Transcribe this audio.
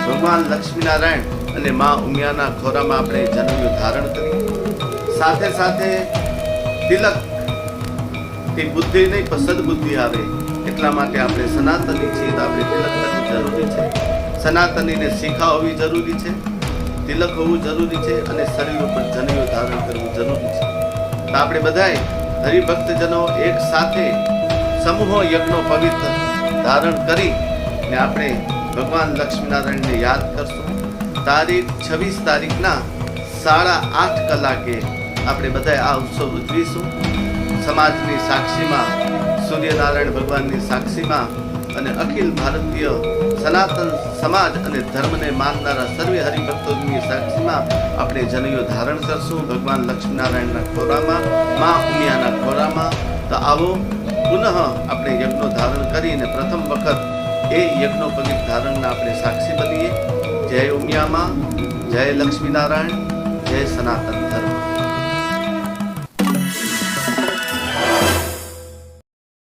ભગવાન લક્ષ્મીનારાયણ અને મા ઉમિયાના ખોરામાં આપણે જન્મ્યું ધારણ કરી સાથે સાથે તિલક થી બુદ્ધિ નહીં પણ સદબુદ્ધિ આવે એટલા માટે આપણે સનાતની છીએ તો આપણે તિલક કરવું જરૂરી છે. સનાતનીને શિખા હોવી જરૂરી છે, તિલક હોવું જરૂરી છે અને શરીર ઉપર જનેયુ ધારણ કરવું જરૂરી છે. તો આપણે બધાએ હરિભક્તજનો એક સાથે સમૂહ યજ્ઞો પવિત્ર ધારણ કરી ને આપણે ભગવાન લક્ષ્મીનારાયણને યાદ કરશું. તારીખ 26 તારીખના 8:30 કલાકે આપણે બધા આ ઉત્સવ ઉજવીશું. સમાજની સાક્ષીમાં, સૂર્યનારાયણ ભગવાનની સાક્ષીમાં અને અખિલ ભારતીય સનાતન સમાજ અને ધર્મને માનનારા સર્વે હરિભક્તોની સાક્ષીમાં આપણે જનેયુ ધારણ કરશું ભગવાન લક્ષ્મીનારાયણના ખોરામાં, મા ઉમિયાના ખોરામાં. તો આવો પુનઃ આપણે યજ્ઞો ધારણ કરીને પ્રથમ વખત એ યજ્ઞોપવિત ધારણના આપણે સાક્ષી બનીએ. જય ઉમિયામાં, જય લક્ષ્મીનારાયણ, જય સનાતન ધર્મ.